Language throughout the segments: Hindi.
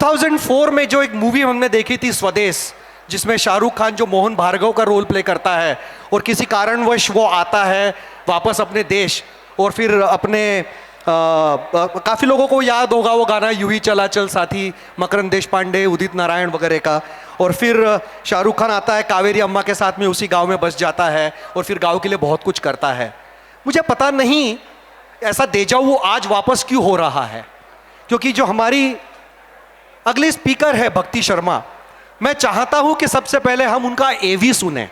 2004 में जो एक मूवी हमने देखी थी स्वदेश, जिसमें शाहरुख खान जो मोहन भार्गव का रोल प्ले करता है और किसी कारणवश वो आता है वापस अपने देश और फिर अपने काफ़ी लोगों को याद होगा वो गाना यूं ही चला चल साथी, मकरंद देश पांडे, उदित नारायण वगैरह का। और फिर शाहरुख खान आता है कावेरी अम्मा के साथ में, उसी गांव में बस जाता है और फिर गांव के लिए बहुत कुछ करता है। मुझे पता नहीं ऐसा देजावू आज वापस क्यों हो रहा है, क्योंकि जो हमारी अगली स्पीकर है भक्ति शर्मा, मैं चाहता हूं कि सबसे पहले हम उनका एवी सुने।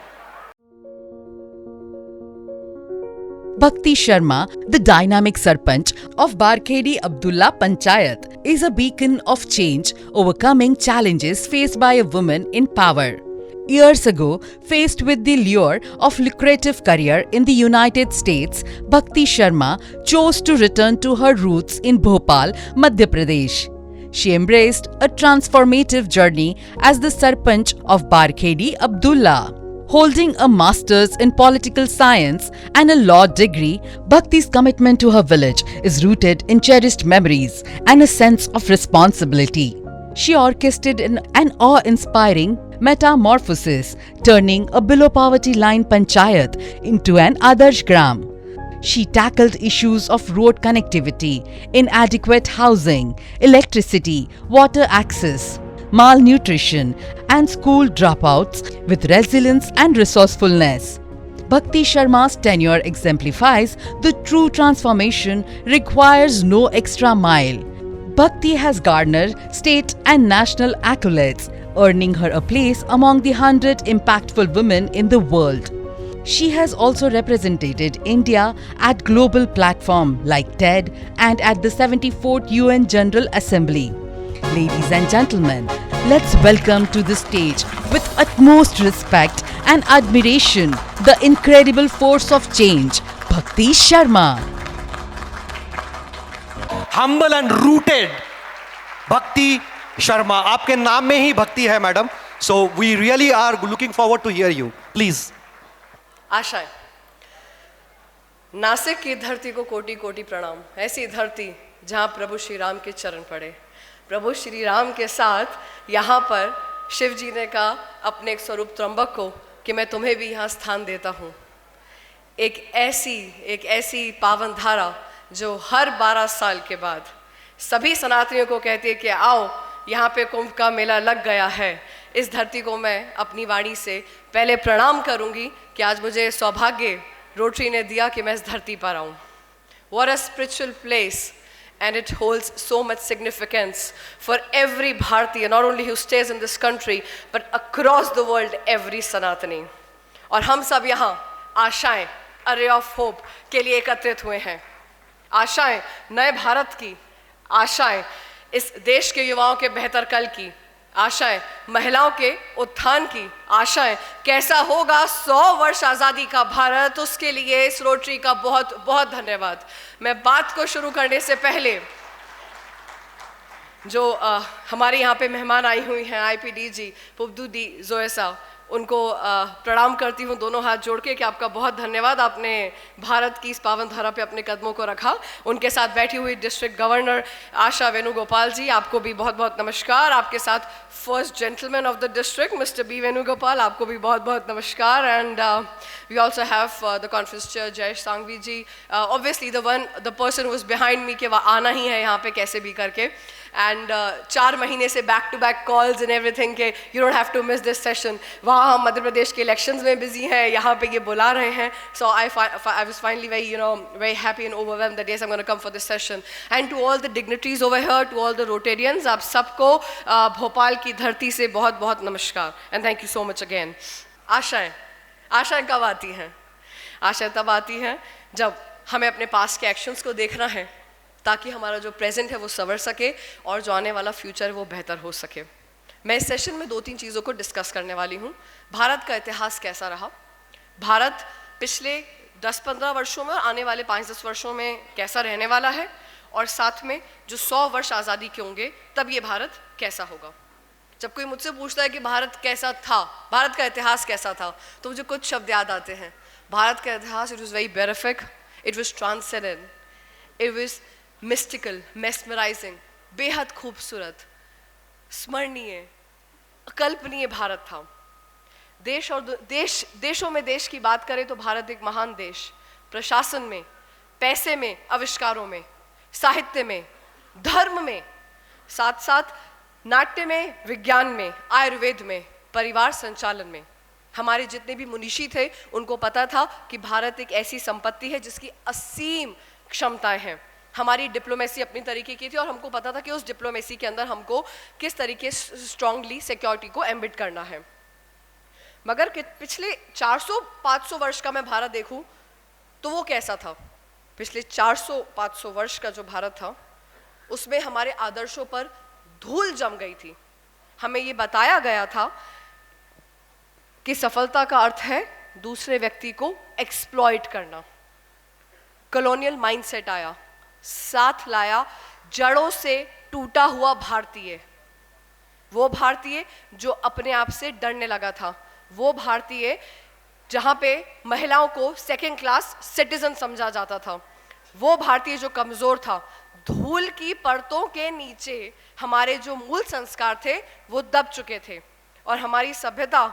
Bhakti Sharma, the dynamic Sarpanch of Barkhedi Abdullah Panchayat, is a beacon of change, overcoming challenges faced by a woman in power. Years ago, faced with the lure of lucrative career in the United States, Bhakti Sharma chose to return to her roots in Bhopal, Madhya Pradesh. She embraced a transformative journey as the Sarpanch of Barkhedi Abdullah. Holding a master's in political science and a law degree, Bhakti's commitment to her village is rooted in cherished memories and a sense of responsibility. She orchestrated an awe-inspiring metamorphosis, turning a below-poverty line panchayat into an Adarsh Gram. She tackled issues of road connectivity, inadequate housing, electricity, water access, malnutrition, and school dropouts with resilience and resourcefulness. Bhakti Sharma's tenure exemplifies the true transformation requires no extra mile. Bhakti has garnered state and national accolades, earning her a place among the 100 impactful women in the world. She has also represented India at global platforms like TED and at the 74th UN General Assembly. Ladies and gentlemen, let's welcome to the stage with utmost respect and admiration the incredible force of change, Bhakti Sharma. Humble and rooted Bhakti Sharma. आपके नाम में ही भक्ति है madam. So we really are looking forward to hear you. Please. आशाएं। नासिक की धरती को कोटि कोटि प्रणाम। ऐसी धरती जहाँ प्रभु श्री राम के चरण पड़े। प्रभु श्री राम के साथ यहाँ पर शिव जी ने कहा अपने एक स्वरूप त्र्यंबक को कि मैं तुम्हें भी यहाँ स्थान देता हूँ। एक ऐसी पावन धारा जो हर 12 साल के बाद सभी सनातनियों को कहती है कि आओ यहाँ पे कुंभ का मेला लग गया है। इस धरती को मैं अपनी वाणी से पहले प्रणाम करूँगी कि आज मुझे सौभाग्य रोटरी ने दिया कि मैं इस धरती पर आऊँ। What a spiritual place, and it holds so much significance for every Bharatiya, not only who stays in this country, but across the world, every Sanatani. और हम सब यहाँ आशाएं, a ray of hope के लिए एकत्रित हुए हैं। आशाएं नए भारत की, आशाएं इस देश के युवाओं के बेहतर कल की, आशाएं महिलाओं के उत्थान की, आशाएं कैसा होगा 100 वर्ष आज़ादी का भारत, उसके लिए इस रोटरी का बहुत बहुत धन्यवाद। मैं बात को शुरू करने से पहले जो हमारे यहाँ पे मेहमान आई हुई हैं आईपीडी जी, पुब्दू दी, जोएसा, उनको प्रणाम करती हूँ दोनों हाथ जोड़ के कि आपका बहुत धन्यवाद, आपने भारत की इस पावन धारा पे अपने कदमों को रखा। उनके साथ बैठी हुई डिस्ट्रिक्ट गवर्नर आशा वेणुगोपाल जी, आपको भी बहुत बहुत नमस्कार। आपके साथ first gentleman of the district mister B Venugopal, आपको भी बहुत बहुत नमस्कार। And we also have the conference chair Jayesh Sanghvi ji, obviously the person who is behind me कि वह आना ही है यहाँ पे कैसे भी करके। एंड 4 महीने से back to back calls and everything के you don't have to miss this session. वहाँ हम मध्य प्रदेश के इलेक्शंस में बिजी हैं, यहाँ पे ये बुला रहे हैं। So I was finally very happy and overwhelmed that yes, I'm going to come for this session. And to all the dignitaries over here, to all the Rotarians, आप सबको भोपाल की धरती से बहुत बहुत नमस्कार and thank you so much again. आशाएं कब आती हैं? आशाएं तब आती हैं जब हमें अपने पास के एक्शंस को देखना है ताकि हमारा जो प्रेजेंट है वो संवर सके और जो आने वाला फ्यूचर है वो बेहतर हो सके। मैं इस सेशन में 2-3 चीज़ों को डिस्कस करने वाली हूँ। भारत का इतिहास कैसा रहा, भारत पिछले 10-15 वर्षों में और आने वाले 5-10 वर्षों में कैसा रहने वाला है, और साथ में जो 100 वर्ष आज़ादी के होंगे तब ये भारत कैसा होगा। जब कोई मुझसे पूछता है कि भारत कैसा था, भारत का इतिहास कैसा था, तो मुझे कुछ शब्द याद आते हैं। भारत का इतिहास, it was very benefic, it was transcendent, it was mystical, mesmerising, बेहद खूबसूरत। स्मरणीय, अकल्पनीय भारत था। देश और देशों में देश की बात करें तो भारत एक महान देश, प्रशासन में, पैसे में, आविष्कारों में, साहित्य में, धर्म में, साथ साथ नाट्य में, विज्ञान में, आयुर्वेद में, परिवार संचालन में। हमारे जितने भी मुनीषी थे उनको पता था कि भारत एक ऐसी संपत्ति है जिसकी असीम क्षमताएं हैं। हमारी डिप्लोमेसी अपनी तरीके की थी और हमको पता था कि उस डिप्लोमेसी के अंदर हमको किस तरीके स्ट्रांगली सिक्योरिटी को एम्बिड करना है। मगर पिछले 400-500 वर्ष का मैं भारत देखूं तो वो कैसा था? पिछले 400-500 वर्ष का जो भारत था उसमें हमारे आदर्शों पर धूल जम गई थी। हमें ये बताया गया था कि सफलता का अर्थ है दूसरे व्यक्ति को एक्सप्लॉइट करना। कॉलोनियल माइंडसेट आया, साथ लाया जड़ों से टूटा हुआ भारतीय, वो भारतीय जो अपने आप से डरने लगा था, वो भारतीय जहाँ पे महिलाओं को सेकेंड क्लास सिटीजन समझा जाता था, वो भारतीय जो कमज़ोर था। धूल की परतों के नीचे हमारे जो मूल संस्कार थे वो दब चुके थे और हमारी सभ्यता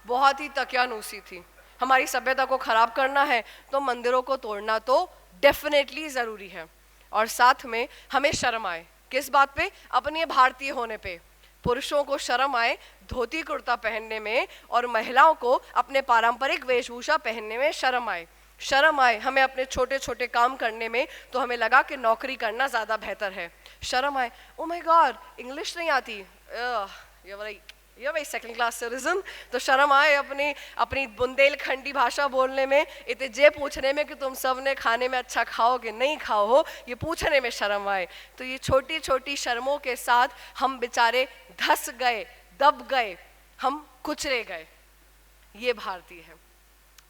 बहुत ही तकियानूसी थी। हमारी सभ्यता को खराब करना है तो मंदिरों को तोड़ना तो डेफिनेटली ज़रूरी है। और साथ में हमें शर्म आए, किस बात पे? अपने भारतीय होने पे। पुरुषों को शर्म आए धोती कुर्ता पहनने में और महिलाओं को अपने पारंपरिक वेशभूषा पहनने में शर्म आए। शर्म आए हमें अपने छोटे छोटे काम करने में, तो हमें लगा कि नौकरी करना ज़्यादा बेहतर है। शर्म आए, ओ माय गॉड इंग्लिश नहीं आती, ये भाई सेकंड क्लास सिटीजन। तो शर्म आए अपनी बुंदेलखंडी भाषा बोलने में, इतने जे पूछने में कि तुम सब ने खाने में अच्छा खाओ कि नहीं खाओ हो, ये पूछने में शर्म आए। तो ये छोटी छोटी शर्मों के साथ हम बेचारे धस गए, दब गए, हम कुचले गए। ये भारतीय है।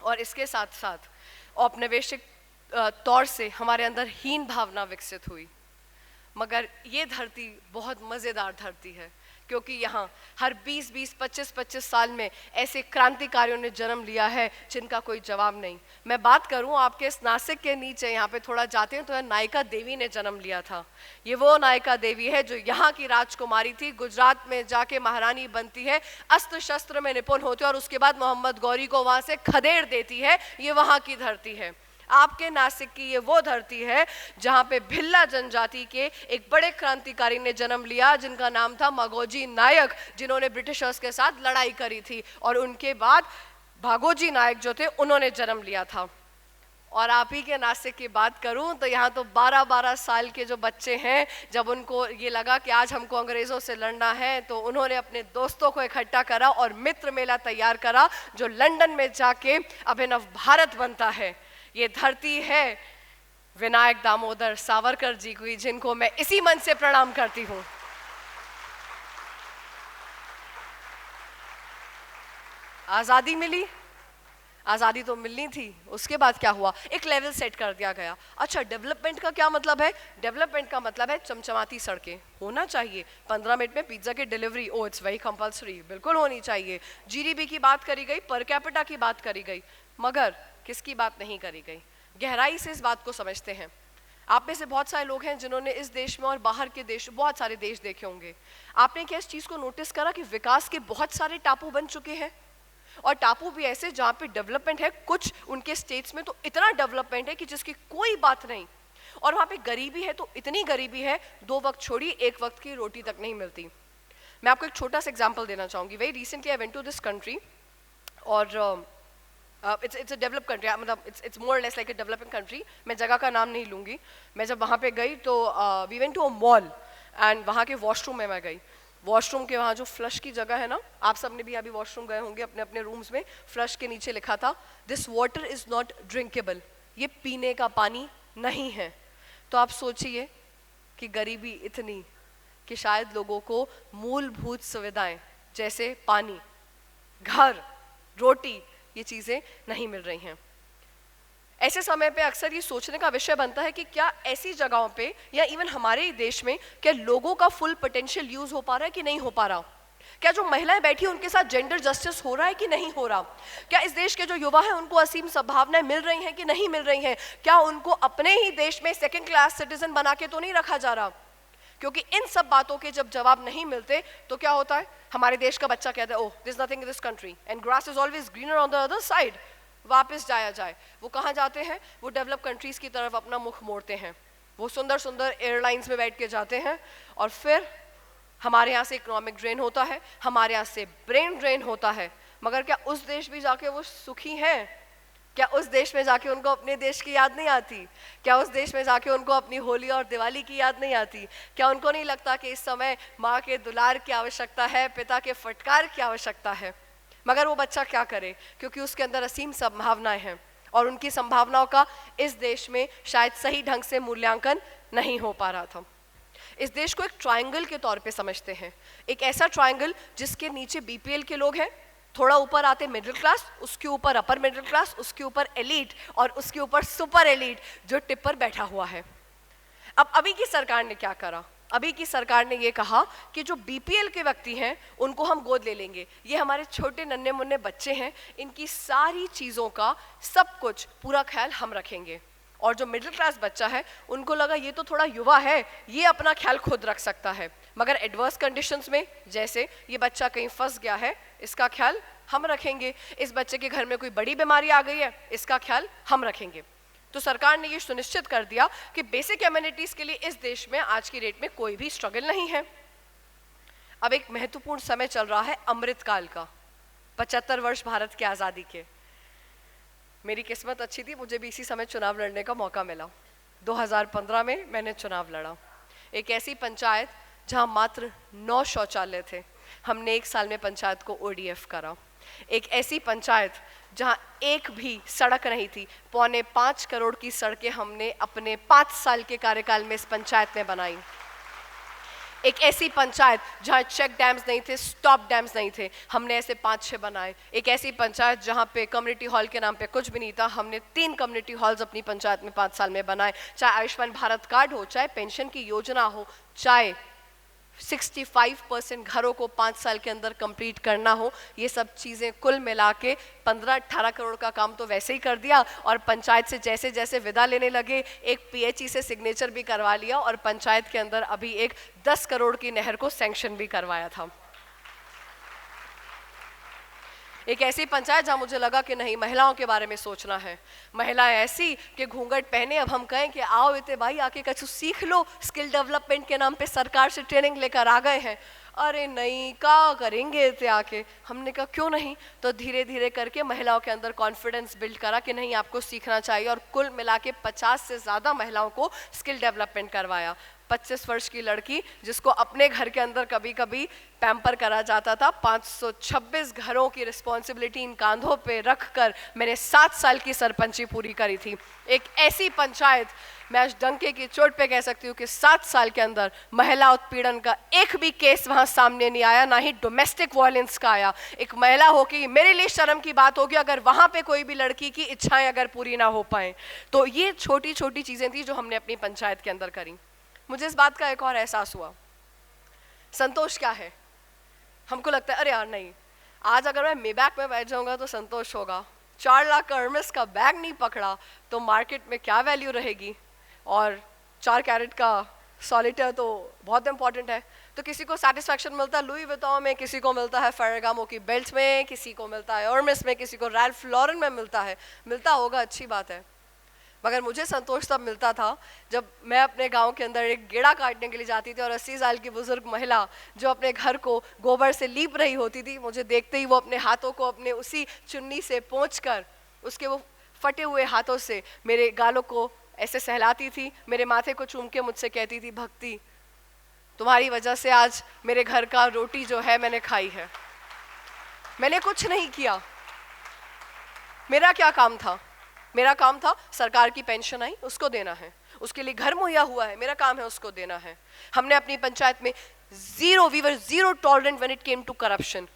और इसके साथ साथ औपनिवेशिक तौर से हमारे अंदर हीन भावना विकसित हुई। मगर ये धरती बहुत मज़ेदार धरती है, क्योंकि यहाँ हर 20-20, 25-25 साल में ऐसे क्रांतिकारियों ने जन्म लिया है जिनका कोई जवाब नहीं। मैं बात करूँ आपके इस नासिक के नीचे यहाँ पे थोड़ा जाते हैं तो यहाँ नायिका देवी ने जन्म लिया था। ये वो नायिका देवी है जो यहाँ की राजकुमारी थी, गुजरात में जाके महारानी बनती है, अस्त्र शस्त्र में निपुण होती है और उसके बाद मोहम्मद गौरी को वहाँ से खदेड़ देती है। ये वहाँ की धरती है। आपके नासिक की ये वो धरती है जहाँ पे भिल्ला जनजाति के एक बड़े क्रांतिकारी ने जन्म लिया जिनका नाम था मागोजी नायक, जिन्होंने ब्रिटिशर्स के साथ लड़ाई करी थी। और उनके बाद भागोजी नायक जो थे उन्होंने जन्म लिया था। और आप ही के नासिक की बात करूं तो यहाँ तो 12-12 साल के जो बच्चे हैं, जब उनको ये लगा कि आज हमको अंग्रेज़ों से लड़ना है तो उन्होंने अपने दोस्तों को इकट्ठा करा और मित्र मेला तैयार करा जो लंदन में जाके अभिनव भारत बनता है। ये धरती है विनायक दामोदर सावरकर जी की, जिनको मैं इसी मन से प्रणाम करती हूँ। आज़ादी मिली, आज़ादी तो मिलनी थी, उसके बाद क्या हुआ? एक लेवल सेट कर दिया गया। अच्छा, डेवलपमेंट का क्या मतलब है? डेवलपमेंट का मतलब है चमचमाती सड़कें होना चाहिए, 15 मिनट में पिज्ज़ा की delivery, oh it's very compulsory, बिल्कुल होनी चाहिए। जीडीपी की बात करी गई, पर कैपिटा की बात करी गई, मगर किसकी बात नहीं करी गई? गहराई से इस बात को समझते हैं। आप में से बहुत सारे लोग हैं जिन्होंने इस देश में और बाहर के देश, बहुत सारे देश देखे होंगे। आपने क्या इस चीज़ को नोटिस करा कि विकास के बहुत सारे टापू बन चुके हैं? और टापू भी ऐसे जहाँ पे डेवलपमेंट है, कुछ उनके स्टेट्स में तो इतना डेवलपमेंट है कि जिसकी कोई बात नहीं। और वहाँ पे गरीबी है तो इतनी गरीबी है, 2 वक्त छोड़ी 1 वक्त की रोटी तक नहीं मिलती। मैं आपको एक छोटा सा एग्जाम्पल देना चाहूँगी। Very recently I went to this country और it's a developed country, मतलब it's more or less like a developing country। मैं जगह का नाम नहीं लूँगी। मैं जब वहाँ पे गई तो we went to a mall and वहाँ के वॉशरूम में मैं गई। वॉशरूम के वहाँ जो फ्लश की जगह है ना, आप सब ने भी अभी वॉशरूम गए होंगे अपने अपने रूम्स में, फ्लश के नीचे लिखा था this water is not drinkable, ये पीने का पानी नहीं है। तो आप सोचिए कि गरीबी इतनी कि शायद लोगों को मूलभूत सुविधाएं जैसे पानी, घर, रोटी, ये चीज़ें नहीं मिल रही हैं। ऐसे समय पे अक्सर ये सोचने का विषय बनता है कि क्या ऐसी जगहों पे या इवन हमारे ही देश में क्या लोगों का फुल पोटेंशियल यूज़ हो पा रहा है कि नहीं हो पा रहा? क्या जो महिलाएं बैठी हैं उनके साथ जेंडर जस्टिस हो रहा है कि नहीं हो रहा? क्या इस देश के जो युवा हैं उनको असीम संभावनाएं मिल रही हैं कि नहीं मिल रही हैं? क्या उनको अपने ही देश में सेकेंड क्लास सिटीजन बना के तो नहीं रखा जा रहा? क्योंकि इन सब बातों के जब जवाब नहीं मिलते तो क्या होता है, हमारे देश का बच्चा कहता है oh this nothing in this country and grass is always greener on the other side, वापस जाया जाए। वो कहाँ जाते हैं, वो डेवलप कंट्रीज की तरफ अपना मुख मोड़ते हैं, वो सुंदर सुंदर एयरलाइंस में बैठ के जाते हैं और फिर हमारे यहाँ से इकोनॉमिक ड्रेन होता है, हमारे यहाँ से ब्रेन ड्रेन होता है। मगर क्या उस देश भी जाके वो सुखी हैं? क्या उस देश में जाके उनको अपने देश की याद नहीं आती? क्या उस देश में जाके उनको अपनी होली और दिवाली की याद नहीं आती? क्या उनको नहीं लगता कि इस समय माँ के दुलार की आवश्यकता है, पिता के फटकार की आवश्यकता है? मगर वो बच्चा क्या करे, क्योंकि उसके अंदर असीम संभावनाएं हैं और उनकी संभावनाओं का इस देश में शायद सही ढंग से मूल्यांकन नहीं हो पा रहा था। इस देश को एक ट्रायंगल के तौर पे समझते हैं, एक ऐसा ट्रायंगल जिसके नीचे बीपीएल के लोग हैं, थोड़ा ऊपर आते मिडिल क्लास, उसके ऊपर अपर मिडिल क्लास, उसके ऊपर एलीट और उसके ऊपर सुपर एलीट जो टिप पर बैठा हुआ है। अब अभी की सरकार ने क्या करा, अभी की सरकार ने ये कहा कि जो बीपीएल के व्यक्ति हैं उनको हम गोद ले लेंगे, ये हमारे छोटे नन्हे मुन्ने बच्चे हैं, इनकी सारी चीज़ों का सब कुछ पूरा ख्याल हम रखेंगे। और जो मिडिल क्लास बच्चा है उनको लगा ये तो थोड़ा युवा है, ये अपना ख्याल खुद रख सकता है, मगर एडवर्स कंडीशंस में जैसे ये बच्चा कहीं फंस गया है इसका ख्याल हम रखेंगे, इस बच्चे के घर में कोई बड़ी बीमारी आ गई है इसका ख्याल हम रखेंगे। तो सरकार ने ये सुनिश्चित कर दिया कि बेसिक एमिनिटीज के लिए इस देश में आज की डेट में कोई भी स्ट्रगल नहीं है। अब एक महत्वपूर्ण समय चल रहा है अमृतकाल का, 75 वर्ष भारत की आज़ादी के। मेरी किस्मत अच्छी थी, मुझे भी इसी समय चुनाव लड़ने का मौका मिला। 2015 में मैंने चुनाव लड़ा। एक ऐसी पंचायत जहां मात्र 9 शौचालय थे, हमने 1 साल में पंचायत को ओडीएफ करा। एक ऐसी पंचायत जहां एक भी सड़क नहीं थी, 4.25 करोड़ की सड़कें हमने अपने 5 साल के कार्यकाल में इस पंचायत ने बनाई। एक ऐसी पंचायत जहां चेक डैम्स नहीं थे, स्टॉप डैम्स नहीं थे, हमने ऐसे 5-6 बनाए। एक ऐसी पंचायत जहां पे कम्युनिटी हॉल के नाम पे कुछ भी नहीं था, हमने 3 कम्युनिटी हॉल्स अपनी पंचायत में 5 साल में बनाए। चाहे आयुष्मान भारत कार्ड हो, चाहे पेंशन की योजना हो, चाहे 65% घरों को 5 साल के अंदर कंप्लीट करना हो, ये सब चीज़ें कुल मिला के 15-18 करोड़ का काम तो वैसे ही कर दिया। और पंचायत से जैसे जैसे विदा लेने लगे एक पीएचई से सिग्नेचर भी करवा लिया और पंचायत के अंदर अभी एक 10 करोड़ की नहर को सैंक्शन भी करवाया था। एक ऐसी पंचायत जहाँ मुझे लगा कि नहीं, महिलाओं के बारे में सोचना है। महिलाएं ऐसी कि घूंघट पहने, अब हम कहें कि आओ इते भाई आके कुछ सीख लो, स्किल डेवलपमेंट के नाम पे सरकार से ट्रेनिंग लेकर आ गए हैं। अरे नहीं, क्या करेंगे इते आके? हमने कहा क्यों नहीं, तो धीरे धीरे करके महिलाओं के अंदर कॉन्फिडेंस बिल्ड करा कि नहीं आपको सीखना चाहिए, और कुल मिला के 50 से ज़्यादा महिलाओं को स्किल डेवलपमेंट करवाया। 25 वर्ष की लड़की जिसको अपने घर के अंदर कभी कभी पैम्पर करा जाता था, 526 घरों की रिस्पॉन्सिबिलिटी इन कांधों पे रख कर मैंने 7 साल की सरपंची पूरी करी थी। एक ऐसी पंचायत, मैं आज डंके की चोट पे कह सकती हूँ कि 7 साल के अंदर महिला उत्पीड़न का एक भी केस वहाँ सामने नहीं आया, ना ही डोमेस्टिक वायलेंस का आया। एक महिला हो कि मेरे लिए शर्म की बात होगी अगर वहाँ पे कोई भी लड़की की इच्छाएं अगर पूरी ना हो पाए। तो ये छोटी छोटी चीज़ें थी जो हमने अपनी पंचायत के अंदर करी। मुझे इस बात का एक और एहसास हुआ, संतोष क्या है। हमको लगता है अरे यार नहीं, आज अगर मैं मेबैक में बैठ जाऊंगा तो संतोष होगा, 4 लाख का हर्मेस का बैग नहीं पकड़ा तो मार्केट में क्या वैल्यू रहेगी, और 4 कैरेट का सॉलिटेयर तो बहुत इंपॉर्टेंट है। तो किसी को सेटिस्फैक्शन मिलता है लुई विटॉन में, किसी को मिलता है फेरागामो की बेल्ट में, किसी को मिलता है हर्मेस में, किसी को रैल्फ लॉरेन में मिलता होगा, अच्छी बात है। मगर मुझे संतोष तब मिलता था जब मैं अपने गांव के अंदर एक गेड़ा काटने के लिए जाती थी और 80 साल की बुजुर्ग महिला जो अपने घर को गोबर से लीप रही होती थी, मुझे देखते ही वो अपने हाथों को अपने उसी चुन्नी से पोंछकर उसके वो फटे हुए हाथों से मेरे गालों को ऐसे सहलाती थी, मेरे माथे को चूम के मुझसे कहती थी, भक्ति तुम्हारी वजह से आज मेरे घर का रोटी जो है मैंने खाई है। मैंने कुछ नहीं किया, मेरा क्या काम था? मेरा काम था सरकार की पेंशन आई उसको देना है, उसके लिए घर मुहैया हुआ है, मेरा काम है उसको देना है। हमने अपनी पंचायत में we were zero tolerant when it came to corruption.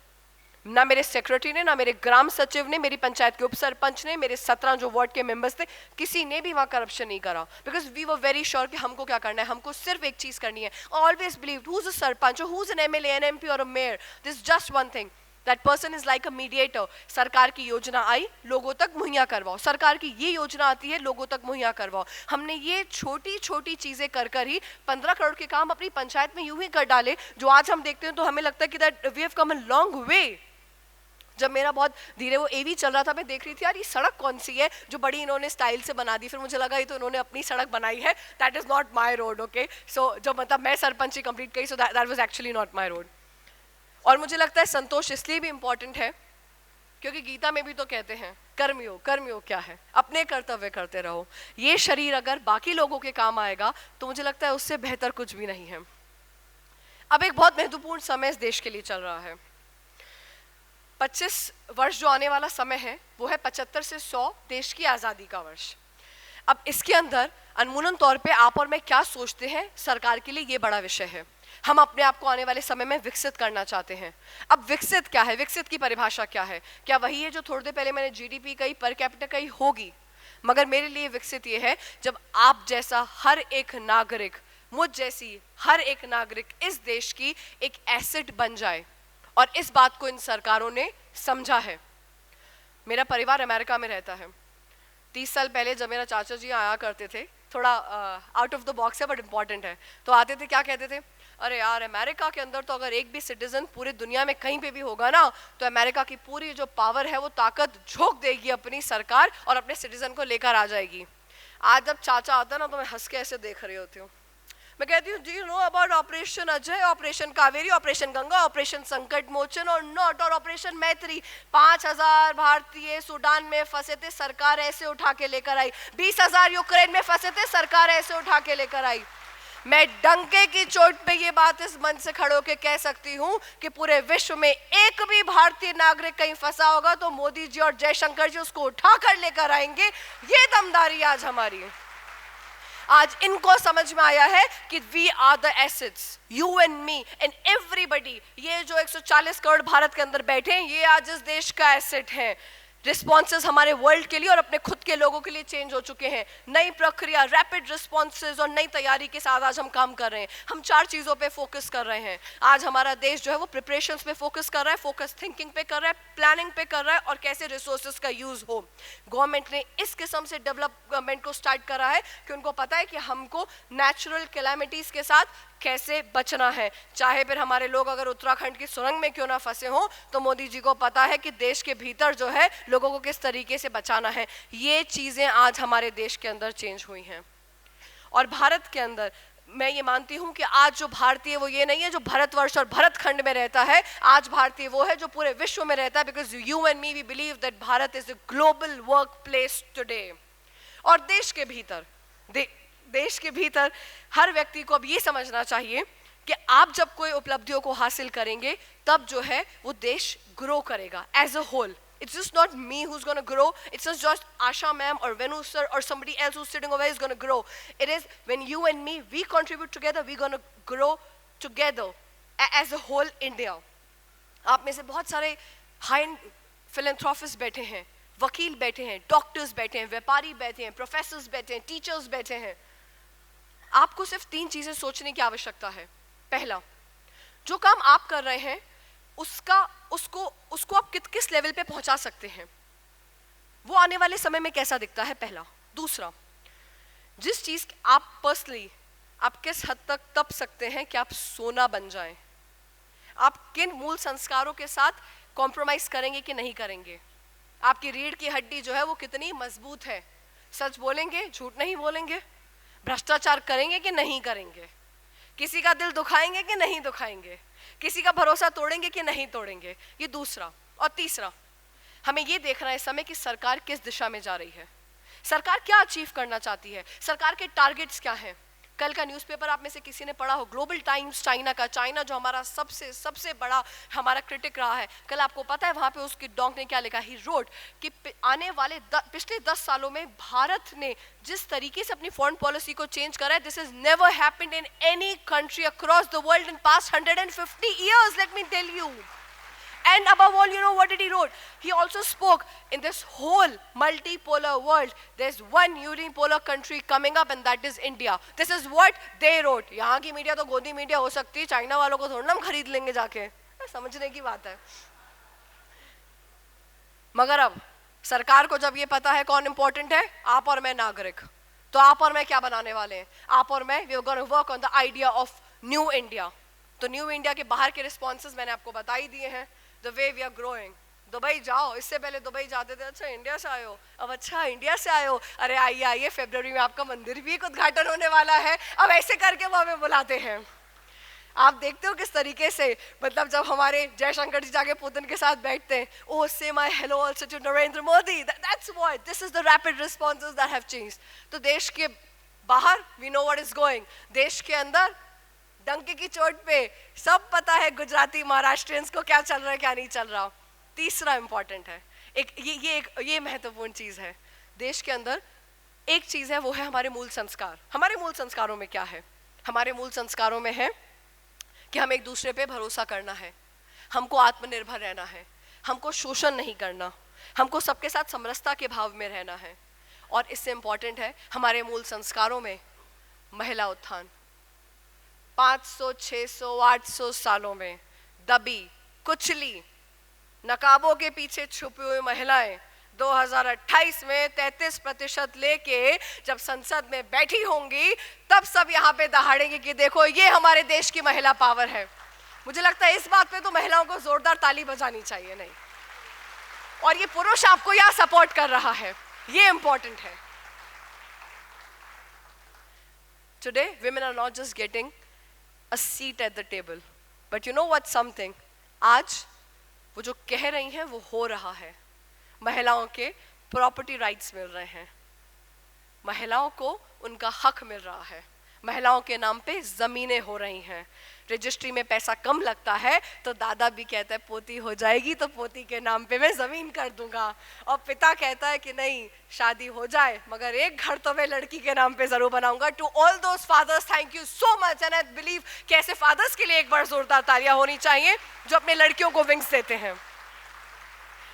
ना मेरे सेक्रेटरी ने, ना मेरे ग्राम सचिव ने, मेरी पंचायत के उप सरपंच ने, मेरे 17 जो वार्ड के मेंबर्स थे, किसी ने भी वहाँ करप्शन नहीं करा। Because we were very sure कि हमको क्या करना है, हमको सिर्फ एक चीज़ करनी है। Always believe who is a sarpanch, who is an MLA, an MP और a mayor, this just one thing, that person is like a mediator. सरकार की योजना आई, लोगों तक मुहैया करवाओ, सरकार की ये योजना आती है, लोगों तक मुहैया करवाओ। हमने ये छोटी छोटी चीजें कर कर ही 15 करोड़ के काम अपनी पंचायत में यूं ही कर डाले, जो आज हम देखते हैं तो हमें लगता है कि that we have come a long way. जब मेरा बहुत धीरे वो एवी चल रहा था, मैं देख रही थी यार ये सड़क कौन सी है जो बड़ी इन्होंने स्टाइल से बना दी, फिर मुझे लगा ये तो इन्होंने अपनी सड़क बनाई है, that is not my road. Okay, so जब मतलब मैं सरपंची कंप्लीट करी, so that was actually not my road. और मुझे लगता है संतोष इसलिए भी इंपॉर्टेंट है क्योंकि गीता में भी तो कहते हैं कर्मयोग, कर्मयोग क्या है, अपने कर्तव्य करते रहो। ये शरीर अगर बाकी लोगों के काम आएगा तो मुझे लगता है उससे बेहतर कुछ भी नहीं है। अब एक बहुत महत्वपूर्ण समय इस देश के लिए चल रहा है। 25 वर्ष जो आने वाला समय है वो है 75 से 100 देश की आज़ादी का वर्ष। अब इसके अंदर अनमूलन तौर पे आप और मैं क्या सोचते हैं सरकार के लिए, ये बड़ा विषय है। हम अपने आप को आने वाले समय में विकसित करना चाहते हैं। अब विकसित क्या है, विकसित की परिभाषा क्या है? क्या वही है जो थोड़ी देर पहले मैंने जीडीपी कही, पर कैपिटा कही? होगी, मगर मेरे लिए विकसित ये है जब आप जैसा हर एक नागरिक, मुझ जैसी हर एक नागरिक इस देश की एक एसेट बन जाए। और इस बात को इन सरकारों ने समझा है। मेरा परिवार अमेरिका में रहता है। 30 साल पहले जब मेरा चाचा जी आया करते थे, थोड़ा आउट ऑफ द बॉक्स है बट इम्पॉर्टेंट है, तो आते थे, क्या कहते थे, अरे यार अमेरिका के अंदर तो अगर एक भी सिटीजन पूरी दुनिया में कहीं पे भी होगा ना तो अमेरिका की पूरी जो पावर है वो ताकत झोंक देगी अपनी सरकार और अपने सिटीजन को लेकर आ जाएगी। आज जब चाचा आता ना तो मैं हंस के ऐसे देख रही होती हूँ। मैं कहती हूँ, do you know about operation Ajay, operation Kaveri, operation Ganga, operation संकट मोचन और नॉट, और ऑपरेशन मैत्री? 5000 भारतीय सूडान में फंसे थे, सरकार ऐसे उठा के लेकर आई। 20,000 यूक्रेन में फंसे थे, सरकार ऐसे उठा के लेकर आई। मैं डंके की चोट पे ये बात इस मंच से खड़े होकर कह सकती हूँ कि पूरे विश्व में एक भी भारतीय नागरिक कहीं फंसा होगा तो मोदी जी और जयशंकर जी उसको उठा कर लेकर आएंगे। ये दमदारी आज हमारी है। आज इनको समझ में आया है कि we are the assets, you and me and everybody. ये जो 140 करोड़ भारत के अंदर बैठे हैं, ये आज इस देश का एसेट है। रिस्पॉन्सेज हमारे वर्ल्ड के लिए और अपने खुद के लोगों के लिए चेंज हो चुके हैं। नई प्रक्रिया, रैपिड रिस्पॉन्सेज और नई तैयारी के साथ आज हम काम कर रहे हैं। हम 4 चीज़ों पे फोकस कर रहे हैं। आज हमारा देश जो है वो प्रिपरेशंस पे फोकस कर रहा है, फोकस थिंकिंग पे कर रहा है, प्लानिंग पे कर रहा है और कैसे रिसोर्सेज का यूज हो। गवर्नमेंट ने इस किस्म से डेवलपमेंट को स्टार्ट करा है कि उनको पता है कि हमको नेचुरल कैलामिटीज के साथ कैसे बचना है। चाहे फिर हमारे लोग अगर उत्तराखंड की सुरंग में क्यों ना फंसे हों, तो मोदी जी को पता है कि देश के भीतर जो है लोगों को किस तरीके से बचाना है। ये चीज़ें आज हमारे देश के अंदर चेंज हुई हैं। और भारत के अंदर मैं ये मानती हूँ कि आज जो भारतीय वो ये नहीं है जो भारतवर्ष और भरतखंड में रहता है। आज भारतीय वो है जो पूरे विश्व में रहता है, because you and me we believe that Bharat is a global work place today. और देश के भीतर हर व्यक्ति को अब ये समझना चाहिए कि आप जब कोई उपलब्धियों को हासिल करेंगे तब जो है वो देश ग्रो करेगा as a whole. It's just not me who's going to grow. It's not just Asha ma'am or Venu sir or somebody else who's sitting over here is going to grow. It is when you and me, we contribute together, we're going to grow together as a whole India. आप में से बहुत सारे high philanthropists बैठे हैं, वकील बैठे हैं, डॉक्टर्स बैठे हैं, व्यापारी बैठे हैं, प्रोफेसर्स बैठे हैं, टीचर्स बैठे हैं। आपको सिर्फ 3 चीजें सोचने की आवश्यकता है। पहला, जो काम आप कर रहे हैं उसको आप किस लेवल पे पहुंचा सकते हैं, वो आने वाले समय में कैसा दिखता है, पहला। दूसरा, जिस चीज आप पर्सनली आप किस हद तक तप सकते हैं कि आप सोना बन जाएं, आप किन मूल संस्कारों के साथ कॉम्प्रोमाइज करेंगे कि नहीं करेंगे, आपकी रीढ़ की हड्डी जो है वो कितनी मजबूत है, सच बोलेंगे, झूठ नहीं बोलेंगे, भ्रष्टाचार करेंगे कि नहीं करेंगे, किसी का दिल दुखाएंगे कि नहीं दुखाएंगे, किसी का भरोसा तोड़ेंगे कि नहीं तोड़ेंगे। ये दूसरा। और तीसरा, हमें ये देखना है इस समय कि सरकार किस दिशा में जा रही है, सरकार क्या अचीव करना चाहती है, सरकार के टारगेट्स क्या हैं। कल का न्यूज़पेपर आप में से किसी ने पढ़ा हो, ग्लोबल टाइम्स चाइना का, चाइना जो हमारा सबसे बड़ा हमारा क्रिटिक रहा है। कल आपको पता है वहाँ पे उसकी डोंग ने क्या लिखा, ही रोट कि आने वाले पिछले 10 सालों में भारत ने जिस तरीके से अपनी फॉरेन पॉलिसी को चेंज करा है, this is never happened in any country across the world in past 150 years, let me tell you. And above all, you know what did he wrote? He also spoke in this whole multipolar world, there's one unipolar country coming up and that is India. This is what they wrote. यहाँ की मीडिया तो गोदी मीडिया हो सकती है, चाइना वालों को थोड़ा ना हम खरीद लेंगे जाके, समझने की बात है। मगर अब सरकार को जब ये पता है कौन इंपॉर्टेंट है, आप और मैं नागरिक, तो आप और मैं क्या बनाने वाले हैं? आप और मैं we are going to work on the idea of new India. तो न्यू इंडिया के बाहर के रिस्पॉन्सेज मैंने आपको बता ही दिए हैं। The way we are growing, Dubai जाओ, इससे पहले दुबई जाते थे, अच्छा इंडिया से आए हो, अब अच्छा इंडिया से आए हो, अरे आइए आइए, फरवरी में आपका मंदिर भी एक उद्घाटन होने वाला है। अब ऐसे करके वो हमें बुलाते हैं। आप देखते हो किस तरीके से, मतलब जब हमारे जयशंकर जी जाके पुतिन के साथ बैठते हैं, oh say my hello also to Narendra Modi, that's what, this is the rapid responses that have changed. तो देश के बाहर we know what is going, देश के अंदर डंके की चोट पे सब पता है गुजराती महाराष्ट्रियंस को क्या चल रहा है क्या नहीं चल रहा। तीसरा इंपॉर्टेंट है, ये महत्वपूर्ण चीज है देश के अंदर, एक चीज है, वो है हमारे मूल संस्कार। हमारे मूल संस्कारों में क्या है? हमारे मूल संस्कारों में है कि हम एक दूसरे पे भरोसा करना है, हमको आत्मनिर्भर रहना है, हमको शोषण नहीं करना, हमको सबके साथ समरसता के भाव में रहना है। और इससे इंपॉर्टेंट है हमारे मूल संस्कारों में महिला उत्थान। 500, 600, 800 सालों में दबी कुचली नकाबों के पीछे छुपी हुई महिलाएं 2028 में 33% लेके जब संसद में बैठी होंगी, तब सब यहाँ पे दहाड़ेंगे कि देखो ये हमारे देश की महिला पावर है। मुझे लगता है इस बात पे तो महिलाओं को जोरदार ताली बजानी चाहिए, नहीं? और ये पुरुष आपको यहाँ सपोर्ट कर रहा है, ये इंपॉर्टेंट है। Today, women are not just getting a seat at the table, but you know what something? आज वो जो कह रही हैं वो हो रहा है। महिलाओं के प्रॉपर्टी राइट्स मिल रहे हैं, महिलाओं को उनका हक मिल रहा है, महिलाओं के नाम पे ज़मीनें हो रही हैं। रजिस्ट्री में पैसा कम लगता है तो दादा भी कहता है पोती हो जाएगी तो पोती के नाम पे मैं ज़मीन कर दूंगा, और पिता कहता है कि नहीं शादी हो जाए मगर एक घर तो मैं लड़की के नाम पे ज़रूर बनाऊंगा। To all those fathers, thank you so much, and I believe कि ऐसे फादर्स के लिए एक बार जोरदार तालियां होनी चाहिए जो अपने लड़कियों को विंग्स देते हैं।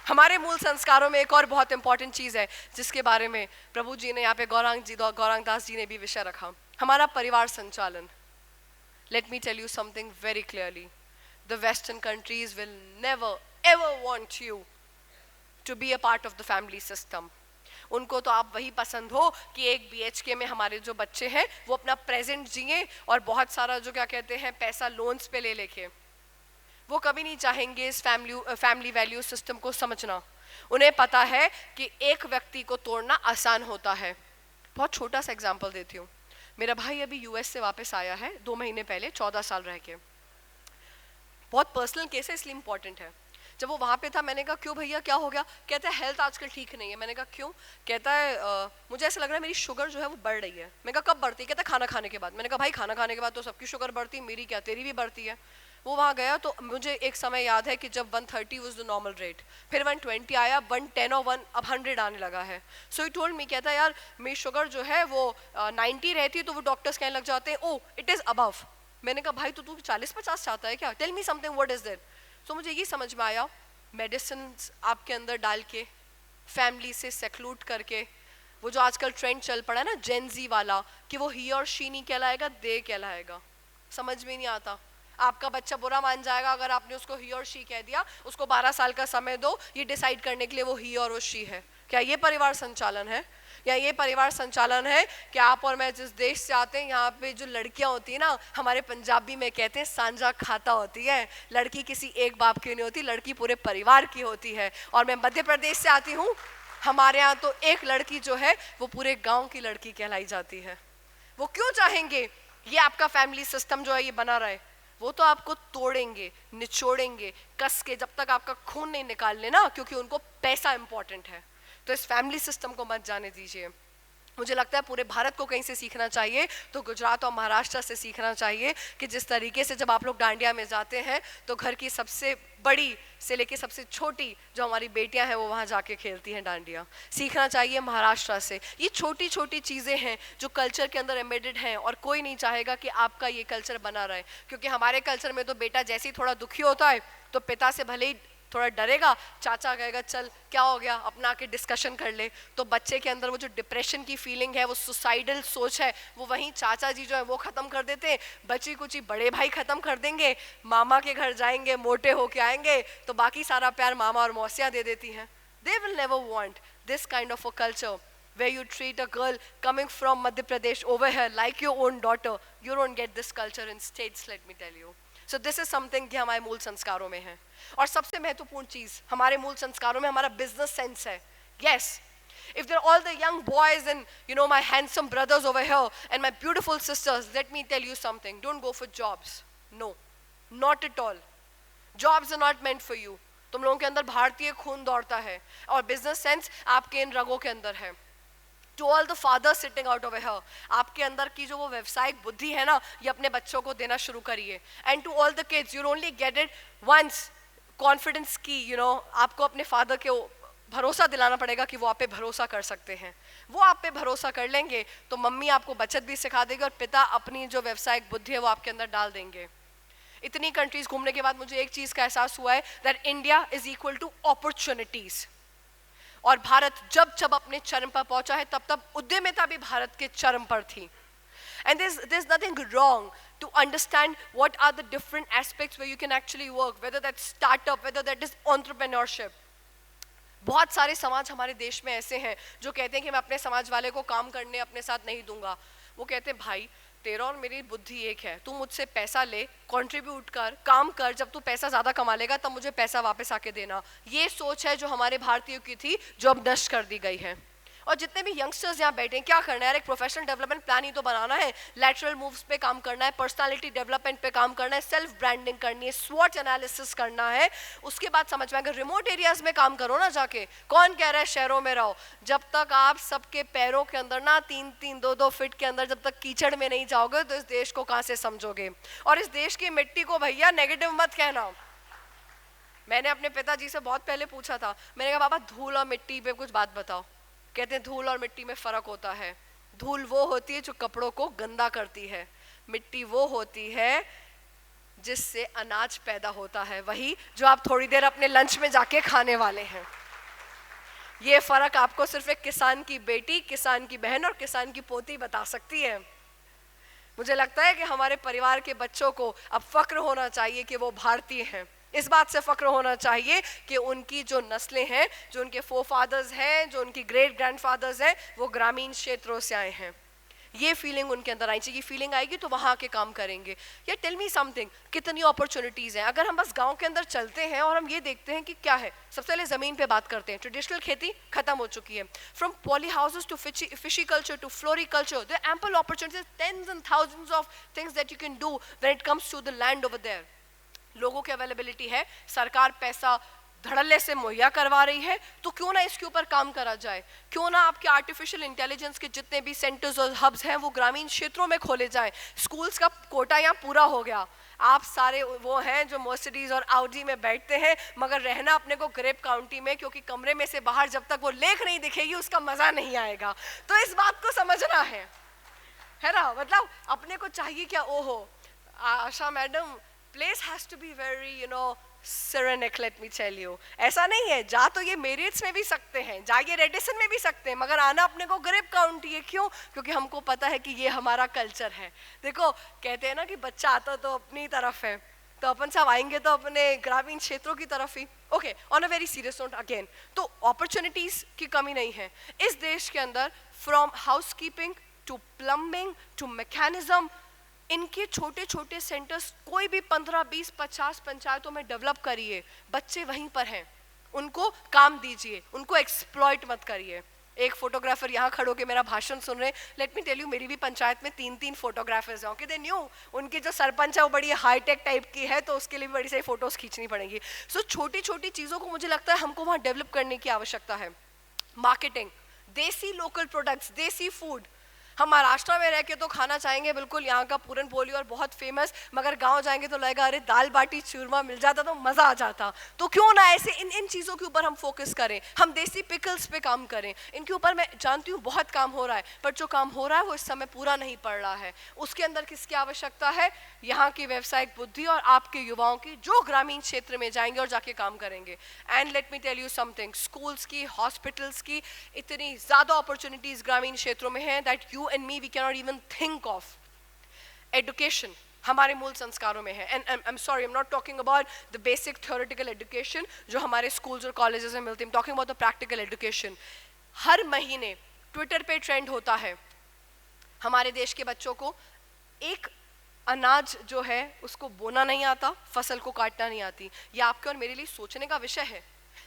हमारे मूल संस्कारों में एक और बहुत इंपॉर्टेंट चीज़ है जिसके बारे में प्रभु जी ने यहाँ पे गौरांग दास जी ने भी विषय रखा, हमारा परिवार संचालन। Let me tell you something very clearly. The Western countries will never ever want you to be a part of the family system. उनको तो आप वही पसंद हो कि एक BHK में हमारे जो बच्चे हैं वो अपना प्रेजेंट जिए और बहुत सारा जो क्या कहते हैं पैसा लोन्स पे ले लेके। वो कभी नहीं चाहेंगे इस फैमिली वैल्यू सिस्टम को समझना। उन्हें पता है कि एक व्यक्ति को तोड़ना आसान होता है। बहुत छोटा सा एग्जाम्पल देती हूँ। मेरा भाई अभी US से वापस आया है 2 महीने पहले, 14 साल रह के। बहुत पर्सनल केस है इसलिए इम्पॉर्टेंट है। जब वो वहाँ पे था मैंने कहा क्यों भैया क्या हो गया? कहता है हेल्थ आजकल ठीक नहीं है। मैंने कहा क्यों? कहता है मुझे ऐसा लग रहा है मेरी शुगर जो है वो बढ़ रही है। मैंने कहा कब बढ़ती है? कहता है खाना खाने के बाद। मैंने कहा भाई खाना खाने के बाद तो सबकी शुगर बढ़ती, मेरी क्या तेरी भी बढ़ती है। वो वहाँ गया तो मुझे एक समय याद है कि जब 130 वाज द नॉर्मल रेट, फिर 120 आया, 110 और अब 100 आने लगा है। सो ही टोल्ड मी, कहता है यार मेरी शुगर जो है वो 90 रहती है तो वो डॉक्टर्स कहने लग जाते हैं ओ इट इज़ अबव। मैंने कहा भाई तो तू 40-50 चाहता है क्या? Tell me something what is there. So मुझे ये समझ में आया मेडिसिन आपके अंदर डाल के, फैमिली से सेक्लूट करके, वो जो आजकल ट्रेंड चल पड़ा है ना जेनजी वाला कि वो ही और शी नहीं कहलाएगा, दे कहलाएगा। समझ में नहीं आता। आपका बच्चा बुरा मान जाएगा अगर आपने उसको ही और शी कह दिया। उसको 12 साल का समय दो ये डिसाइड करने के लिए वो ही और वो शी है। क्या ये परिवार संचालन है? या ये परिवार संचालन है कि आप और मैं जिस देश से आते हैं यहाँ पे जो लड़कियाँ होती हैं ना, हमारे पंजाबी में कहते हैं सांझा खाता होती है। लड़की किसी एक बाप की नहीं होती, लड़की पूरे परिवार की होती है। और मैं मध्य प्रदेश से आती हूँ, हमारे यहाँ तो एक लड़की जो है वो पूरे गाँव की लड़की कहलाई जाती है। वो क्यों चाहेंगे ये आपका फैमिली सिस्टम जो है ये बना रहे? वो तो आपको तोड़ेंगे, निचोड़ेंगे कस के जब तक आपका खून नहीं निकाल लेना, क्योंकि उनको पैसा इंपॉर्टेंट है। तो इस फैमिली सिस्टम को मत जाने दीजिए। मुझे लगता है पूरे भारत को कहीं से सीखना चाहिए तो गुजरात और महाराष्ट्र से सीखना चाहिए कि जिस तरीके से जब आप लोग डांडिया में जाते हैं तो घर की सबसे बड़ी से लेके सबसे छोटी जो हमारी बेटियां हैं वो वहाँ जाके खेलती हैं डांडिया। सीखना चाहिए महाराष्ट्र से। ये छोटी छोटी चीज़ें हैं जो कल्चर के अंदर एम्बेडेड हैं और कोई नहीं चाहेगा कि आपका ये कल्चर बना रहे, क्योंकि हमारे कल्चर में तो बेटा जैसे ही थोड़ा दुखी होता है तो पिता से भले ही थोड़ा डरेगा, चाचा कहेगा चल क्या हो गया अपना के डिस्कशन कर ले। तो बच्चे के अंदर वो जो डिप्रेशन की फीलिंग है, वो सुसाइडल सोच है, वो वहीं चाचा जी जो है वो ख़त्म कर देते हैं। बची कुची बड़े भाई ख़त्म कर देंगे, मामा के घर जाएंगे, मोटे होके आएंगे तो बाकी सारा प्यार मामा और मौसियाँ दे देती हैं। They will never want this kind of a culture where you treat a girl coming from Madhya Pradesh over here like your own daughter. You don't get this culture in states, let me tell you. So this is something कि हमारे मूल संस्कारों में है. और सबसे महत्वपूर्ण चीज हमारे मूल संस्कारों में हमारा business sense है. Yes, if they're all the young boys and my handsome brothers over here and my beautiful sisters, let me tell you something. Don't go for jobs. No, not at all. Jobs are not meant for you. तुम लोगों के अंदर भारतीय खून दौड़ता है और बिजनेस सेंस आपके इन रगों के अंदर है. To all the fathers sitting out over here, आपके अंदर की जो वो व्यवसायिक बुद्धि है ना, ये अपने बच्चों को देना शुरू करिए. And to all the kids, you'll only get it once. Confidence की, आपको अपने फादर के भरोसा दिलाना पड़ेगा कि वो आप पे भरोसा कर सकते हैं. वो आप पे भरोसा कर लेंगे तो मम्मी आपको बचत भी सिखा देगी और पिता अपनी जो व्यवसायिक बुद्धि है वो आपके अंदर डाल देंगे. इतनी कंट्रीज घूमने के बाद मुझे एक चीज का एहसास हुआ है that India is equal to opportunities. और भारत जब जब अपने चरम पर पहुंचा है तब तब उद्यमिता भी भारत के चरम पर थी. And there's nothing wrong to understand what are the different aspects where you can actually work, whether that's startup, whether that is entrepreneurship. बहुत सारे समाज हमारे देश में ऐसे हैं जो कहते हैं कि मैं अपने समाज वाले को काम करने अपने साथ नहीं दूंगा. वो कहते हैं भाई तेरा और मेरी बुद्धि एक है, तू मुझसे पैसा ले, कंट्रीब्यूट कर, काम कर, जब तू पैसा ज़्यादा कमा लेगा तब मुझे पैसा वापस आके देना. ये सोच है जो हमारे भारतीयों की थी जो अब नष्ट कर दी गई है. और जितने भी यंगस्टर्स यहाँ बैठे हैं क्या करना है यार, एक प्रोफेशनल डेवलपमेंट प्लान ही तो बनाना है. लैटरल मूव्स पे काम करना है, पर्सनालिटी डेवलपमेंट पे काम करना है, सेल्फ ब्रांडिंग करनी है, स्वॉट एनालिसिस करना है. उसके बाद समझ में आएगा. रिमोट एरियाज में काम करो ना जाके. कौन कह रहा है शहरों में रहो? जब तक आप सबके पैरों के अंदर ना 3-3, 2-2 फीट के अंदर जब तक कीचड़ में नहीं जाओगे तो इस देश को कहाँ से समझोगे. और इस देश की मिट्टी को भैया नेगेटिव मत कहना. मैंने अपने पिताजी से बहुत पहले पूछा था, मैंने कहा पापा धूल और मिट्टी पे कुछ बात बताओ. कहते हैं धूल और मिट्टी में फर्क होता है. धूल वो होती है जो कपड़ों को गंदा करती है, मिट्टी वो होती है जिससे अनाज पैदा होता है, वही जो आप थोड़ी देर अपने लंच में जाके खाने वाले हैं. ये फर्क आपको सिर्फ एक किसान की बेटी, किसान की बहन और किसान की पोती बता सकती है. मुझे लगता है कि हमारे परिवार के बच्चों को अब फक्र होना चाहिए कि वो भारतीय हैं. इस बात से फक्र होना चाहिए कि उनकी जो नस्लें हैं, जो उनके फोरफादर्स हैं, जो उनकी ग्रेट ग्रैंडफादर्स हैं, वो ग्रामीण क्षेत्रों से आए हैं. ये फीलिंग उनके अंदर आनी चाहिए. फीलिंग आएगी तो वहाँ के काम करेंगे. या टेल मी समथिंग, कितनी अपॉर्चुनिटीज़ हैं. अगर हम बस गांव के अंदर चलते हैं और हम ये देखते हैं कि क्या है. सबसे पहले ज़मीन पे बात करते हैं. ट्रेडिशनल खेती खत्म हो चुकी है. From poly houses to fishy culture to floriculture, there are ample opportunities, tens and thousands of things that you can do when it comes to the land over there. लोगों की अवेलेबिलिटी है, सरकार पैसा धड़ल्ले से मुहैया करवा रही है, तो क्यों ना इसके ऊपर काम करा जाए. क्यों ना आपके आर्टिफिशियल इंटेलिजेंस के जितने भी सेंटर्स और हब्स हैं वो ग्रामीण क्षेत्रों में खोले जाएं. स्कूल्स का कोटा यहाँ पूरा हो गया. आप सारे वो हैं जो मर्सिडीज और आउडी में बैठते हैं मगर रहना अपने को ग्रेप काउंटी में, क्योंकि कमरे में से बाहर जब तक वो लेक नहीं दिखेगी उसका मजा नहीं आएगा. तो इस बात को समझना है ना. मतलब अपने को चाहिए क्या. ओहो आशा madam, place has to be very serenic, let me tell you. ऐसा नहीं है. जा तो ये मेरिट्स में भी सकते हैं, जा ये रेडिसन में भी सकते हैं, मगर आना अपने को ग्रेप काउंटी है. क्यों? क्योंकि हमको पता है कि ये हमारा कल्चर है. देखो कहते हैं ना कि बच्चा आता तो अपनी तरफ है, तो अपन सब आएंगे तो अपने ग्रामीण क्षेत्रों की तरफ ही. Okay, on a very serious note again, तो अपॉर्चुनिटीज की कमी नहीं है इस देश के अंदर. From housekeeping to plumbing to mechanism, इनके छोटे छोटे सेंटर्स कोई भी 15, 20, 50 पंचायतों में डेवलप करिए. बच्चे वहीं पर हैं, उनको काम दीजिए, उनको एक्सप्लॉइट मत करिए. एक फोटोग्राफर यहाँ खड़ो के मेरा भाषण सुन रहे. लेट मी टेल यू, मेरी भी पंचायत में 3-3 फोटोग्राफर्स हैं. दे न्यू उनकी जो सरपंच है वो बड़ी हाईटेक टाइप की है, तो उसके लिए भी बड़ी सारी फोटोज खींचनी पड़ेंगी. सो छोटी छोटी चीज़ों को मुझे लगता है हमको वहाँ डेवलप करने की आवश्यकता है. मार्केटिंग, देसी लोकल प्रोडक्ट्स, देसी फूड. हम महाराष्ट्र में रह के तो खाना चाहेंगे बिल्कुल यहाँ का पूरन पोली और बहुत फेमस, मगर गांव जाएंगे तो लगेगा अरे दाल बाटी चूरमा मिल जाता तो मज़ा आ जाता. तो क्यों ना ऐसे इन चीज़ों के ऊपर हम फोकस करें. हम देसी पिकल्स पे काम करें. इनके ऊपर मैं जानती हूँ बहुत काम हो रहा है, पर जो काम हो रहा है वो इस समय पूरा नहीं पड़ रहा है. उसके अंदर किसकी आवश्यकता है? यहाँ की व्यावसायिक बुद्धि और आपके युवाओं की, जो ग्रामीण क्षेत्र में जाएंगे और जाके काम करेंगे. And let me tell you something, schools की, हॉस्पिटल्स की इतनी ज़्यादा अपॉर्चुनिटीज़ ग्रामीण क्षेत्रों में हैं that you and me we cannot even think of. Education, हमारे मूल संस्कारों में है. And I am sorry, I am not talking about the basic theoretical education जो हमारे स्कूल्स और कॉलेजेस में मिलती है. Talking about the practical education. हर महीने ट्विटर पे ट्रेंड होता है हमारे देश के बच्चों को एक अनाज जो है उसको बोना नहीं आता, फसल को काटना नहीं आती. ये आपके और मेरे लिए सोचने का विषय है.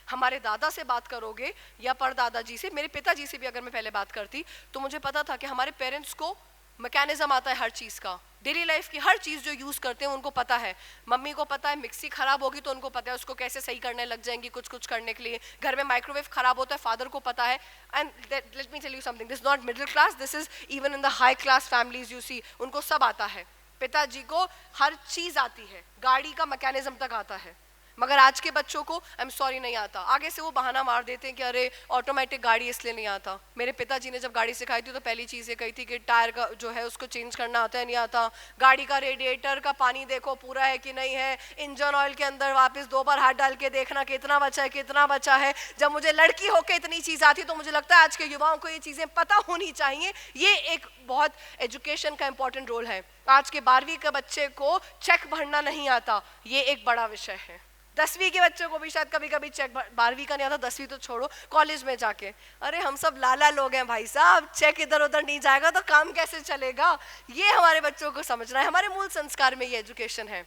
हमारे दादा से बात करोगे या परदादा जी से, मेरे पिताजी से भी अगर मैं पहले बात करती तो मुझे पता था कि हमारे पेरेंट्स को मैकेनिज्म आता है हर चीज़ का. डेली लाइफ की हर चीज़ जो यूज़ करते हैं उनको पता है. मम्मी को पता है मिक्सी खराब होगी तो उनको पता है उसको कैसे सही करने लग जाएंगी कुछ कुछ करने के लिए. घर में माइक्रोवेव खराब होता है, फादर को पता है. And let me tell you something, this not middle class, this is even in the high class families you see, उनको सब आता है. पिताजी को हर चीज़ आती है, गाड़ी का मैकेनिज्म तक आता है. मगर आज के बच्चों को आई एम सॉरी नहीं आता. आगे से वो बहाना मार देते हैं कि अरे ऑटोमेटिक गाड़ी इसलिए नहीं आता. मेरे पिताजी ने जब गाड़ी सिखाई थी तो पहली चीज़ ये कही थी कि टायर का जो है उसको चेंज करना आता है, नहीं आता. गाड़ी का रेडिएटर का पानी देखो पूरा है कि नहीं है, इंजन ऑयल के अंदर वापस 2 बार हाथ डाल के देखना कितना बचा है कितना बचा है. जब मुझे लड़की होकर इतनी चीज़ आती तो मुझे लगता है आज के युवाओं को ये चीज़ें पता होनी चाहिए. ये एक बहुत एजुकेशन का इंपॉर्टेंट रोल है. आज के 12वीं के बच्चे को चेक भरना नहीं आता, ये एक बड़ा विषय है. 10वीं के बच्चों को भी शायद कभी कभी चेक, 12वीं का नहीं आता, 10वीं तो छोड़ो, कॉलेज में जाके अरे हम सब लाला लोग हैं भाई साहब, चेक इधर उधर नहीं जाएगा तो काम कैसे चलेगा. ये हमारे बच्चों को समझना है. हमारे मूल संस्कार में ये एजुकेशन है.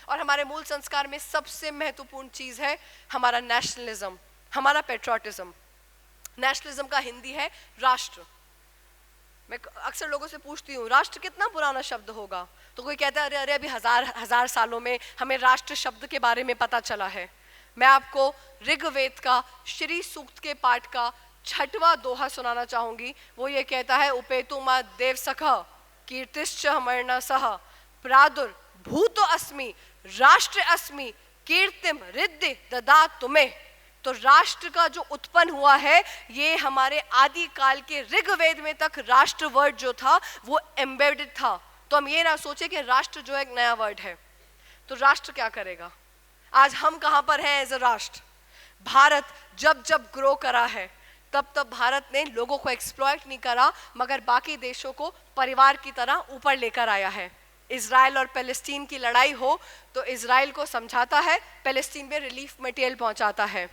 और हमारे मूल संस्कार में सबसे महत्वपूर्ण चीज़ है हमारा नेशनलिज्म, हमारा पेट्रियोटिज्म. नेशनलिज्म का हिंदी है राष्ट्र. मैं अक्सर लोगों से पूछती हूँ राष्ट्र कितना पुराना शब्द होगा, तो कोई कहता है अरे अरे अभी हजार सालों में हमें राष्ट्र शब्द के बारे में पता चला है. मैं आपको ऋग्वेद का श्री सूक्त के पाठ का 6वां दोहा सुनाना चाहूंगी. वो ये कहता है उपेतु मा देव सखा कीर्तिश्च मर्ण सह प्रादुर्भूतो अस्मि राष्ट्र अस्मि कीर्तिम रिद्धि ददा तुम्हें. तो राष्ट्र का जो उत्पन्न हुआ है ये हमारे आदि काल के ऋग्वेद में तक राष्ट्र वर्ड जो था वो एम्बेडेड था. तो हम ये ना सोचे कि राष्ट्र जो एक नया वर्ड है. तो राष्ट्र क्या करेगा? आज हम कहाँ पर हैं एज अ राष्ट्र? भारत जब जब ग्रो करा है तब तब भारत ने लोगों को एक्सप्लॉइट नहीं करा मगर बाकी देशों को परिवार की तरह ऊपर लेकर आया है. इजराइल और पैलेस्टीन की लड़ाई हो तो इजराइल को समझाता है, पैलेस्टीन में रिलीफ मटेरियल पहुंचाता है.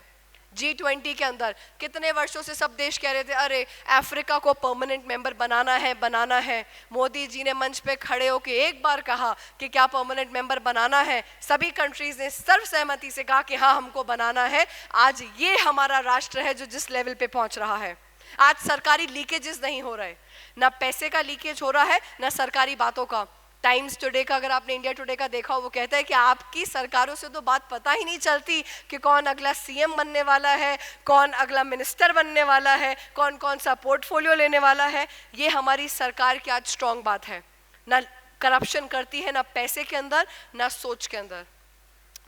G20 के अंदर कितने वर्षों से सब देश कह रहे थे अरे अफ्रीका को परमानेंट मेंबर बनाना है. मोदी जी ने मंच पे खड़े होकर एक बार कहा कि क्या परमानेंट मेंबर बनाना है. सभी कंट्रीज ने सर्वसहमति से कहा कि हाँ हमको बनाना है. आज ये हमारा राष्ट्र है जो जिस लेवल पे पहुंच रहा है. आज सरकारी लीकेजेस नहीं हो रहे, ना पैसे का लीकेज हो रहा है ना सरकारी बातों का. टाइम्स टुडे का अगर आपने इंडिया टुडे का देखा हो वो कहता है कि आपकी सरकारों से तो बात पता ही नहीं चलती कि कौन अगला सीएम बनने वाला है, कौन अगला मिनिस्टर बनने वाला है, कौन कौन सा पोर्टफोलियो लेने वाला है. ये हमारी सरकार की आज स्ट्रांग बात है. ना करप्शन करती है, ना पैसे के अंदर ना सोच के अंदर.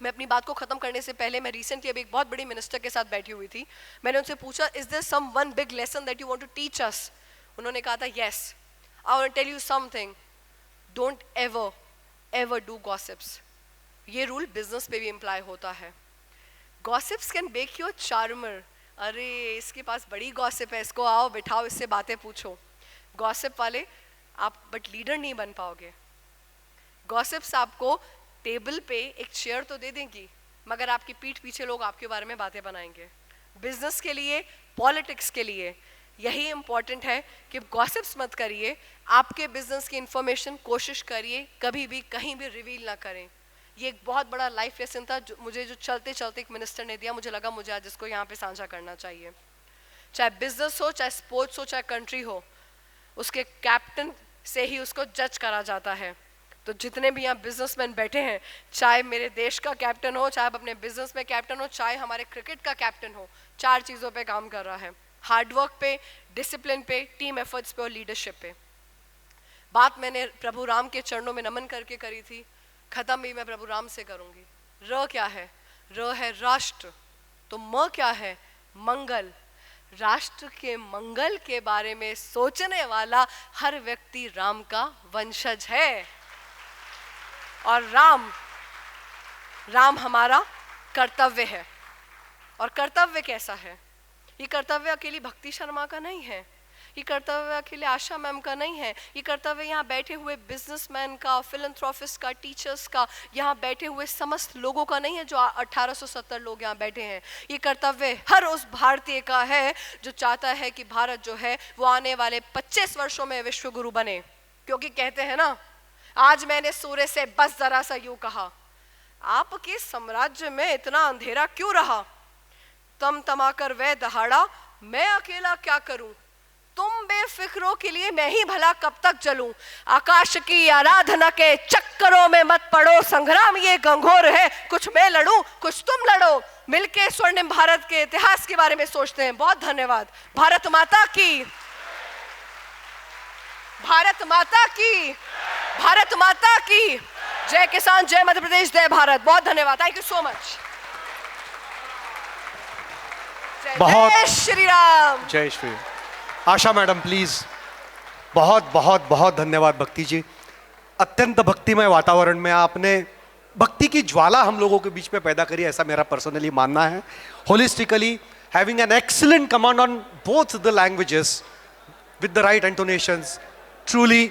मैं अपनी बात को ख़त्म करने से पहले मैं रिसेंटली अभी एक बहुत बड़ी मिनिस्टर के साथ बैठी हुई थी. मैंने उनसे पूछा is there some one big lesson that you want to teach us. उन्होंने कहा था yes, I want to tell you something, don't ever do gossips. ये रूल बिजनेस पे भी इम्प्लाई होता है. Gossips can make you a charmer. अरे इसके पास बड़ी गॉसिप है, इसको आओ बिठाओ इससे बातें पूछो. गॉसिप वाले आप बट लीडर नहीं बन पाओगे. गॉसिप्स आपको टेबल पे एक चेयर तो दे देंगी मगर आपकी पीठ पीछे लोग आपके बारे में बातें बनाएंगे. बिजनेस के लिए, पॉलिटिक्स के लिए यही इंपॉर्टेंट है कि गॉसिप्स मत करिए. आपके बिजनेस की इंफॉर्मेशन कोशिश करिए कभी भी कहीं भी रिवील ना करें. ये एक बहुत बड़ा लाइफ लेसन था जो मुझे चलते चलते एक मिनिस्टर ने दिया. मुझे लगा मुझे आज इसको यहाँ पे साझा करना चाहिए. चाहे बिजनेस हो, चाहे स्पोर्ट्स हो, चाहे कंट्री हो, उसके कैप्टन से ही उसको जज करा जाता है. तो जितने भी यहाँ बिजनेसमैन बैठे हैं, चाहे मेरे देश का कैप्टन हो, चाहे अपने बिजनेस में कैप्टन हो, चाहे हमारे क्रिकेट का कैप्टन हो, 4 चीज़ों पे काम कर रहा है. हार्डवर्क पे, डिसिप्लिन पे, टीम एफर्ट्स पे और लीडरशिप पे. बात मैंने प्रभु राम के चरणों में नमन करके करी थी, खत्म भी मैं प्रभु राम से करूंगी. र क्या है? र है राष्ट्र. तो म क्या है? मंगल. राष्ट्र के मंगल के बारे में सोचने वाला हर व्यक्ति राम का वंशज है. और राम हमारा कर्तव्य है. और कर्तव्य कैसा है? ये कर्तव्य अकेली भक्ति शर्मा का नहीं है, ये कर्तव्य अकेले आशा मैम का नहीं है, ये कर्तव्य यहाँ बैठे हुए बिजनेसमैन का, फिलंथ्रोपिस्ट का, टीचर्स का, यहाँ बैठे हुए समस्त लोगों का नहीं है जो 1870 लोग यहाँ बैठे हैं। ये कर्तव्य हर उस भारतीय का है जो चाहता है कि भारत जो है वो आने वाले 25 वर्षों में विश्व गुरु बने। क्योंकि कहते हैं ना, आज मैंने सूर्य से बस जरा सा यूं कहा, आपके साम्राज्य में इतना अंधेरा क्यों रहा? तम तमाकर वह दहाड़ा, मैं अकेला क्या करूं? तुम बेफिक्रों के लिए मैं ही भला कब तक जलूं? आकाश की आराधना के चक्करों में मत पड़ो, संग्राम ये गंभीर है, कुछ मैं लड़ूं कुछ तुम लड़ो, मिलके स्वर्णिम भारत के इतिहास के बारे में सोचते हैं। बहुत धन्यवाद। भारत माता की, भारत माता की, भारत माता की जय किसान, जय मध्य प्रदेश, जय भारत। बहुत धन्यवाद। Thank you so much. जय श्री राम। जय श्री राम। आशा मैडम प्लीज। बहुत बहुत बहुत धन्यवाद भक्ति जी। अत्यंत भक्तिमय वातावरण में आपने भक्ति की ज्वाला हम लोगों के बीच में पैदा करी, ऐसा मेरा पर्सनली मानना है। Holistically having an excellent command on both the languages with the right intonations, truly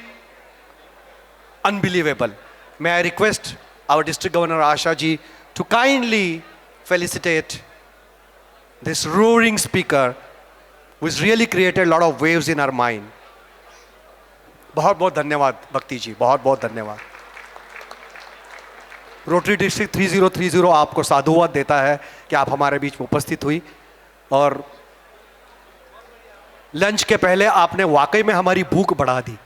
unbelievable. May I request our District Governor Asha ji to kindly felicitate this roaring speaker who has really created a lot of waves in our mind. बहुत बहुत धन्यवाद भक्ति जी, बहुत बहुत धन्यवाद। रोटरी डिस्ट्रिक्ट 3030 आपको साधुवाद देता है कि आप हमारे बीच में उपस्थित हुई, और लंच के पहले आपने वाकई में हमारी भूख बढ़ा दी।